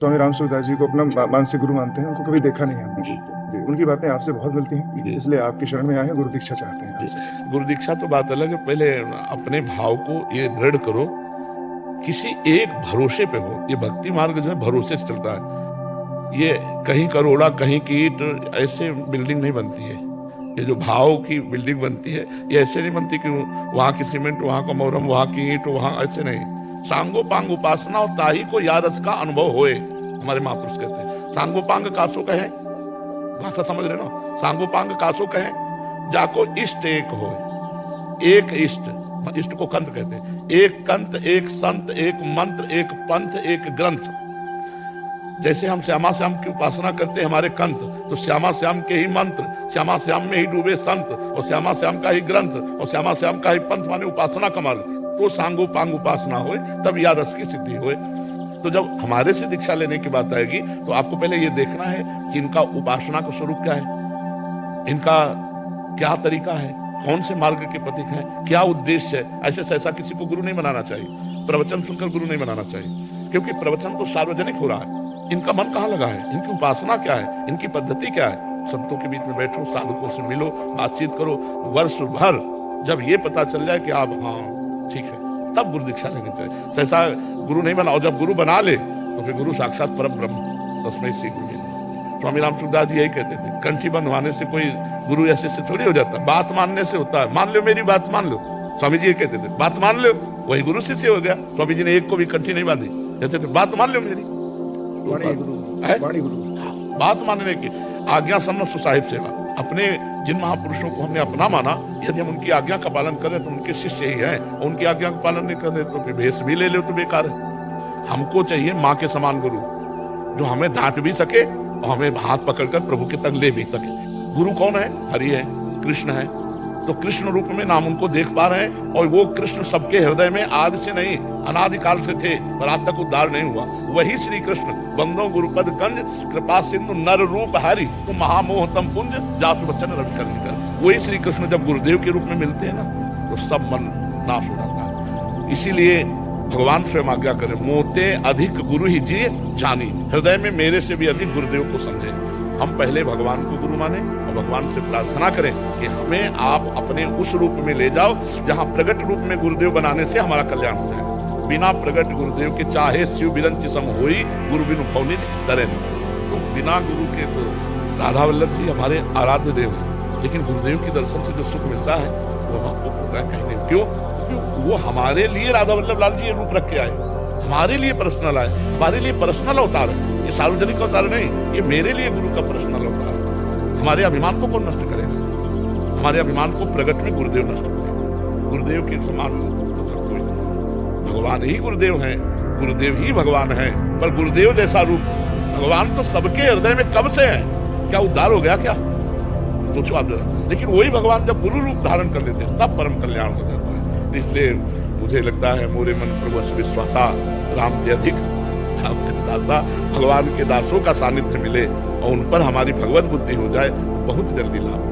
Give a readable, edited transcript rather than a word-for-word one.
स्वामी राम सूरदास जी को अपना मानसिक गुरु मानते हैं, उनको कभी देखा नहीं है हमने। जी। जी, उनकी बातें आपसे बहुत मिलती हैं, जी। इसलिए आपकी शरण में आए हैं, गुरु दीक्षा चाहते हैं आपसे। गुरु दीक्षा तो बात अलग है, पहले अपने भाव को ये दृढ़ करो, किसी एक भरोसे पे हो। ये भक्ति मार्ग जो है भरोसे से चलता है। ये कहीं करोड़ा कहीं की ईंट ऐसे बिल्डिंग नहीं बनती है। ये जो भाव की बिल्डिंग बनती है ये ऐसे नहीं बनती कि वहां की सीमेंट, वहां का मोरम, वहां की ईंट, वहां ऐसे नहीं। सांगोपांग उपासना और ताही को यारस का अनुभव होए, हमारे महापुरुष कहते हैं। सांगोपांग कासो कहे, भाषा समझ रहे ना, सांगोपांग कासो कहे, जाको इष्ट एक हो। एक इष्ट, इष्ट को कंत कहते हैं। एक कंत, एक संत, एक मंत्र, एक पंथ, एक ग्रंथ। जैसे हम श्यामा श्याम की उपासना करते हैं हमारे कंत, तो श्यामा श्याम के ही मंत्र, श्यामा श्याम में ही डूबे संत, और श्यामा श्याम का ही ग्रंथ, और श्यामा श्याम का ही पंथ, माने उपासना का मार्ग। तो सांगोपांग उपासना होए तब या रस की सिद्धि होए। तो जब हमारे से दीक्षा लेने की बात आएगी तो आपको पहले ये देखना है कि इनका उपासना का स्वरूप क्या है, इनका क्या तरीका है, कौन से मार्ग के प्रतीक हैं, क्या उद्देश्य है। ऐसे से ऐसा किसी को गुरु नहीं बनाना चाहिए, प्रवचन सुनकर गुरु नहीं बनाना चाहिए, क्योंकि प्रवचन तो सार्वजनिक हो रहा है। इनका मन कहाँ लगा है, इनकी उपासना क्या है, इनकी पद्धति क्या है। संतों के बीच में बैठो, साधुओं से मिलो, बातचीत करो, वर्ष भर जब ये पता चल जाए कि आप हाँ ठीक है, तब गुरु दीक्षा लेनी चाहिए। सहसा गुरु नहीं बनाओ, जब गुरु बना ले तो फिर गुरु साक्षात परम ब्रह्म, तस्मै श्री गुरुवे नमः। स्वामी राम सूरदास जी यही कहते थे, कंठी बंधवाने से कोई गुरु ऐसे से थोड़ी हो जाता, बात मानने से होता है। मान लो मेरी बात मान लो, स्वामी जी ये कहते थे, बात मान लो, वही गुरु शिष्य हो गया। स्वामी जी ने एक को भी कंठी नहीं बांधी, कहते थे बात मान लो मेरी, वाणी गुरु, बात मानने की आज्ञा समझ साहिब सेवा। अपने जिन महापुरुषों को हमने अपना माना, यदि हम उनकी आज्ञा का पालन करें तो उनके शिष्य ही हैं, और उनकी आज्ञा का पालन नहीं कर रहे तो फिर भेष भी ले लो तो बेकार है। हमको चाहिए माँ के समान गुरु, जो हमें डांट भी सके और हमें हाथ पकड़कर प्रभु के तक ले भी सके। गुरु कौन है? हरि है, कृष्ण है। तो कृष्ण रूप में नाम उनको देख पा रहे हैं, और वो कृष्ण सबके हृदय में आदि से नहीं अनादिकाल से थे, पर आज तक उद्धार नहीं हुआ। वही श्री कृष्ण बंदो गुरुपद कंज, कृपा सिंधु नर रूप हरि, तो महामोह तम पुंज, जासु बच्चन रवि कर निकर। वही श्री कृष्ण जब गुरुदेव के रूप में मिलते हैं ना, तो सब मन नाश हो जाता है। इसीलिए भगवान स्वयं आज्ञा करे, मोते अधिक गुरु ही जी जानी, हृदय में मेरे से भी अधिक गुरुदेव को समझे। हम पहले भगवान को गुरु माने और भगवान से प्रार्थना करें कि हमें आप अपने उस रूप में ले जाओ जहां प्रगट रूप में गुरुदेव बनाने से हमारा कल्याण हो जाए। बिना प्रगट गुरुदेव के चाहे शिव बिरंच सम होई, गुरु बिनु भवनिधि डरे नहीं। तो बिना गुरु के तो राधा वल्लभ जी हमारे आराध्य देव हैं, लेकिन गुरुदेव के दर्शन से जो सुख मिलता है वो हमको होता है कहीं नहीं। क्यों? क्योंकि वो हमारे लिए राधा वल्लभ लाल जी ये रूप रख के आए, हमारे लिए पर्सनल आए, हमारे लिए पर्सनल अवतार है। ये सार्वजनिक अवतार नहीं, ये मेरे लिए गुरु का पर्सनल अवतार है। हमारे अभिमान को कौन नष्ट करेगा? हमारे अभिमान को प्रगट में गुरुदेव नष्ट करेगा। गुरुदेव के समान मतलब कोई नहीं। भगवान ही गुरुदेव हैं, गुरुदेव ही भगवान हैं, पर गुरुदेव जैसा रूप भगवान तो सबके हृदय में कब से है। क्या उद्धार हो गया क्या? सोचो आप जरा। लेकिन वही भगवान जब गुरु रूप धारण कर लेते हैं तब परम कल्याण हो जाता है। तो इसलिए मुझे लगता है मोरे मन प्रभु विश्वासा, राम के अधिक दासा, भगवान के दासों का सानिध्य मिले और उन पर हमारी भगवत बुद्धि हो जाए तो बहुत जल्दी लाभ